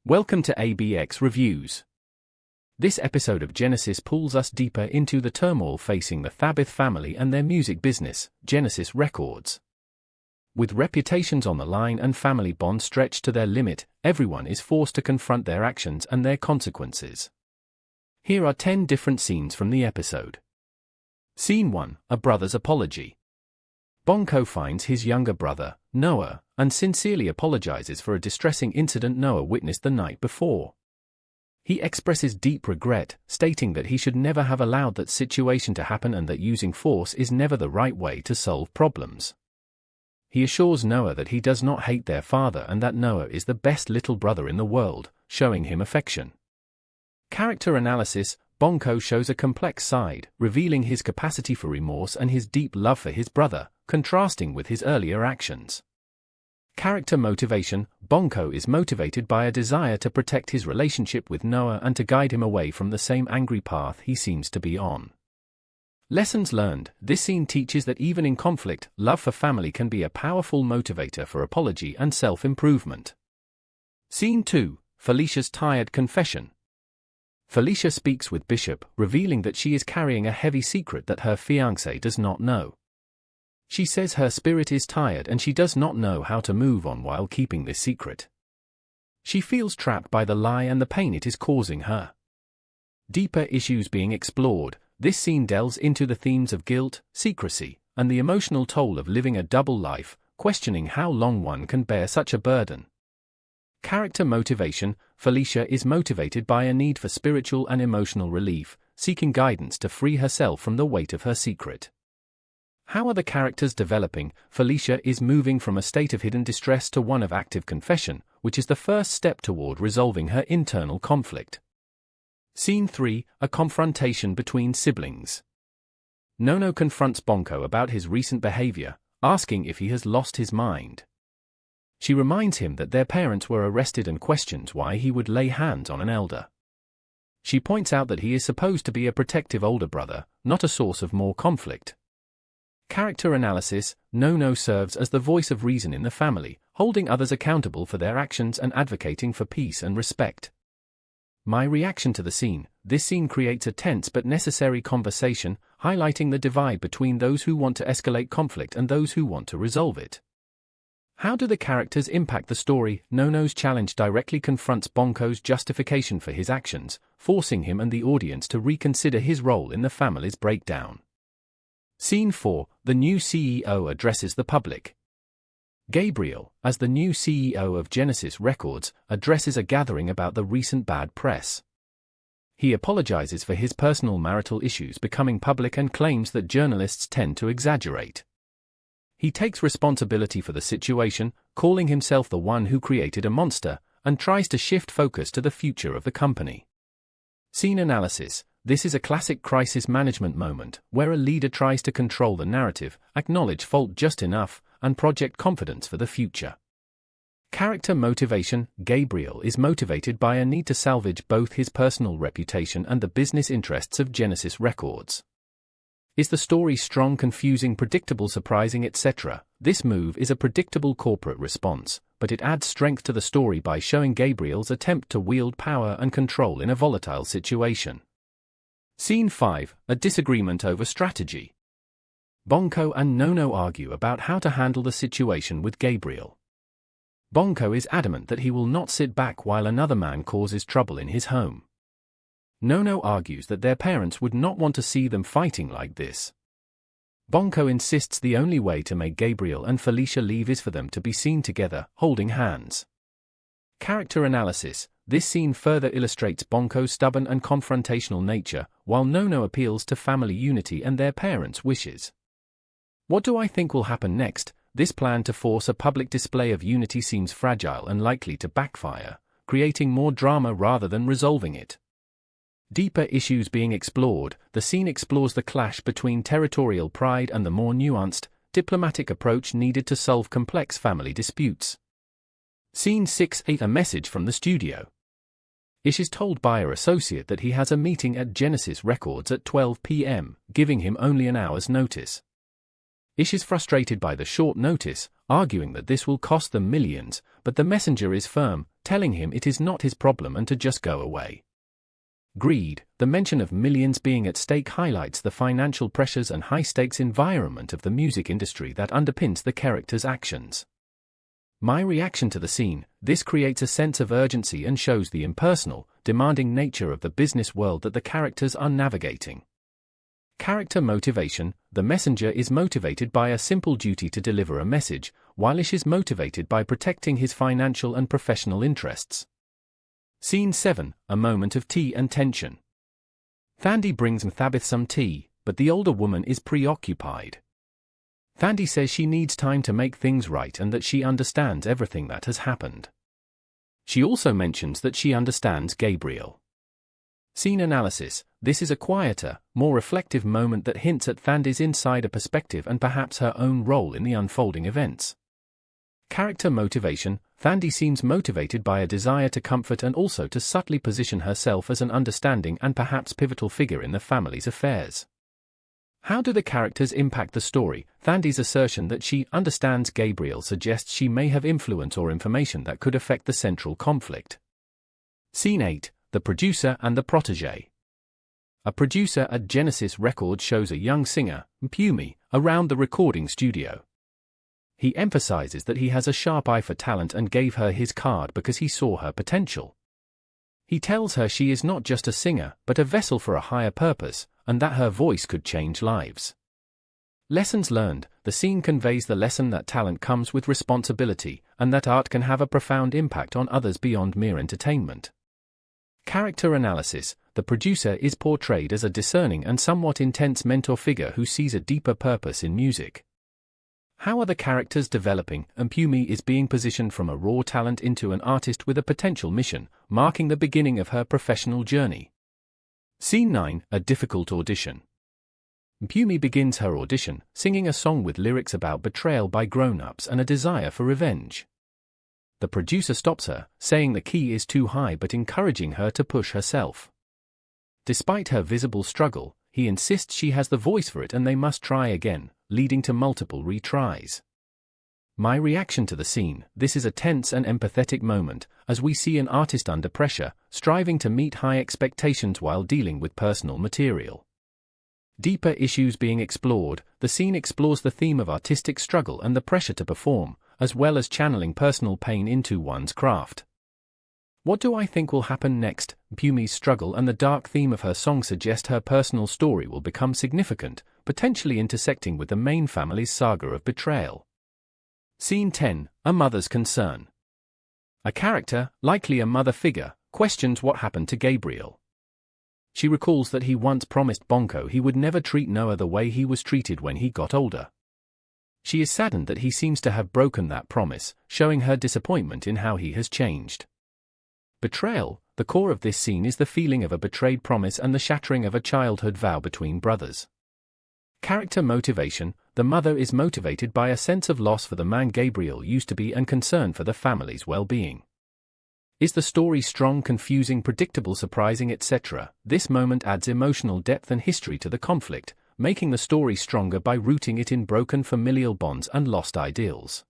Welcome to ABX Reviews. This episode of Genesis pulls us deeper into the turmoil facing the Thabit family and their music business, Genesis Records. With reputations on the line and family bonds stretched to their limit, everyone is forced to confront their actions and their consequences. Here are 10 different scenes from the episode. Scene 1, A Brother's Apology. Bonko finds his younger brother, Noah, and sincerely apologizes for a distressing incident Noah witnessed the night before. He expresses deep regret, stating that he should never have allowed that situation to happen and that using force is never the right way to solve problems. He assures Noah that he does not hate their father and that Noah is the best little brother in the world, showing him affection. Character analysis. Bonko shows a complex side, revealing his capacity for remorse and his deep love for his brother, contrasting with his earlier actions. Character motivation. Bonko is motivated by a desire to protect his relationship with Noah and to guide him away from the same angry path he seems to be on. Lessons learned. This scene teaches that even in conflict, love for family can be a powerful motivator for apology and self-improvement. Scene 2, Felicia's tired confession. Felicia speaks with Bishop, revealing that she is carrying a heavy secret that her fiancé does not know. She says her spirit is tired and she does not know how to move on while keeping this secret. She feels trapped by the lie and the pain it is causing her. Deeper issues being explored. This scene delves into the themes of guilt, secrecy, and the emotional toll of living a double life, questioning how long one can bear such a burden. Character motivation. Felicia is motivated by a need for spiritual and emotional relief, seeking guidance to free herself from the weight of her secret. How are the characters developing? Felicia is moving from a state of hidden distress to one of active confession, which is the first step toward resolving her internal conflict. Scene 3, A Confrontation between siblings. Nono confronts Bonko about his recent behavior, asking if he has lost his mind. She reminds him that their parents were arrested and questions why he would lay hands on an elder. She points out that he is supposed to be a protective older brother, not a source of more conflict. Character analysis. Nono serves as the voice of reason in the family, holding others accountable for their actions and advocating for peace and respect. My reaction to the scene. This scene creates a tense but necessary conversation, highlighting the divide between those who want to escalate conflict and those who want to resolve it. How do the characters impact the story? Nono's challenge directly confronts Bonko's justification for his actions, forcing him and the audience to reconsider his role in the family's breakdown. Scene 4, The new CEO addresses the public. Gabriel, as the new CEO of Genesis Records, addresses a gathering about the recent bad press. He apologizes for his personal marital issues becoming public and claims that journalists tend to exaggerate. He takes responsibility for the situation, calling himself the one who created a monster, and tries to shift focus to the future of the company. Scene analysis. This is a classic crisis management moment, where a leader tries to control the narrative, acknowledge fault just enough, and project confidence for the future. Character motivation. Gabriel is motivated by a need to salvage both his personal reputation and the business interests of Genesis Records. Is the story strong, confusing, predictable, surprising, etc.? This move is a predictable corporate response, but it adds strength to the story by showing Gabriel's attempt to wield power and control in a volatile situation. Scene 5, A Disagreement over strategy. Bonko and Nono argue about how to handle the situation with Gabriel. Bonko is adamant that he will not sit back while another man causes trouble in his home. Nono argues that their parents would not want to see them fighting like this. Bonko insists the only way to make Gabriel and Felicia leave is for them to be seen together, holding hands. Character analysis. This scene further illustrates Bonko's stubborn and confrontational nature, while Nono appeals to family unity and their parents' wishes. What do I think will happen next? This plan to force a public display of unity seems fragile and likely to backfire, creating more drama rather than resolving it. Deeper issues being explored. The scene explores the clash between territorial pride and the more nuanced, diplomatic approach needed to solve complex family disputes. Scene 6, A Message from the Studio. Ish is told by her associate that he has a meeting at Genesis Records at 12 p.m., giving him only an hour's notice. Ish is frustrated by the short notice, arguing that this will cost them millions, but the messenger is firm, telling him it is not his problem and to just go away. Greed, the mention of millions being at stake highlights the financial pressures and high-stakes environment of the music industry that underpins the character's actions. My reaction to the scene, this creates a sense of urgency and shows the impersonal, demanding nature of the business world that the characters are navigating. Character motivation, the messenger is motivated by a simple duty to deliver a message, while Ish is motivated by protecting his financial and professional interests. Scene 7, a moment of tea and tension. Thandi brings Mthabith some tea, but the older woman is preoccupied. Thandi says she needs time to make things right and that she understands everything that has happened. She also mentions that she understands Gabriel. Scene analysis, this is a quieter, more reflective moment that hints at Thandi's insider perspective and perhaps her own role in the unfolding events. Character motivation, Thandi seems motivated by a desire to comfort and also to subtly position herself as an understanding and perhaps pivotal figure in the family's affairs. How do the characters impact the story? Thandi's assertion that she understands Gabriel suggests she may have influence or information that could affect the central conflict. Scene 8, the producer and the protege. A producer at Genesis Records shows a young singer, Mpumi, around the recording studio. He emphasizes that he has a sharp eye for talent and gave her his card because he saw her potential. He tells her she is not just a singer, but a vessel for a higher purpose, and that her voice could change lives. Lessons learned, the scene conveys the lesson that talent comes with responsibility, and that art can have a profound impact on others beyond mere entertainment. Character analysis, the producer is portrayed as a discerning and somewhat intense mentor figure who sees a deeper purpose in music. How are the characters developing? Mpumi is being positioned from a raw talent into an artist with a potential mission, marking the beginning of her professional journey. Scene 9, a difficult audition. Mpumi begins her audition, singing a song with lyrics about betrayal by grown-ups and a desire for revenge. The producer stops her, saying the key is too high but encouraging her to push herself. Despite her visible struggle, he insists she has the voice for it and they must try again, leading to multiple retries. My reaction to the scene, this is a tense and empathetic moment, as we see an artist under pressure, striving to meet high expectations while dealing with personal material. Deeper issues being explored, the scene explores the theme of artistic struggle and the pressure to perform, as well as channeling personal pain into one's craft. What do I think will happen next? Mpumi's struggle and the dark theme of her song suggest her personal story will become significant, potentially intersecting with the main family's saga of betrayal. Scene 10, a mother's concern. A character, likely a mother figure, questions what happened to Gabriel. She recalls that he once promised Bonko he would never treat Noah the way he was treated when he got older. She is saddened that he seems to have broken that promise, showing her disappointment in how he has changed. Betrayal, the core of this scene is the feeling of a betrayed promise and the shattering of a childhood vow between brothers. Character motivation, the mother is motivated by a sense of loss for the man Gabriel used to be and concern for the family's well-being. Is the story strong, confusing, predictable, surprising, etc.? This moment adds emotional depth and history to the conflict, making the story stronger by rooting it in broken familial bonds and lost ideals.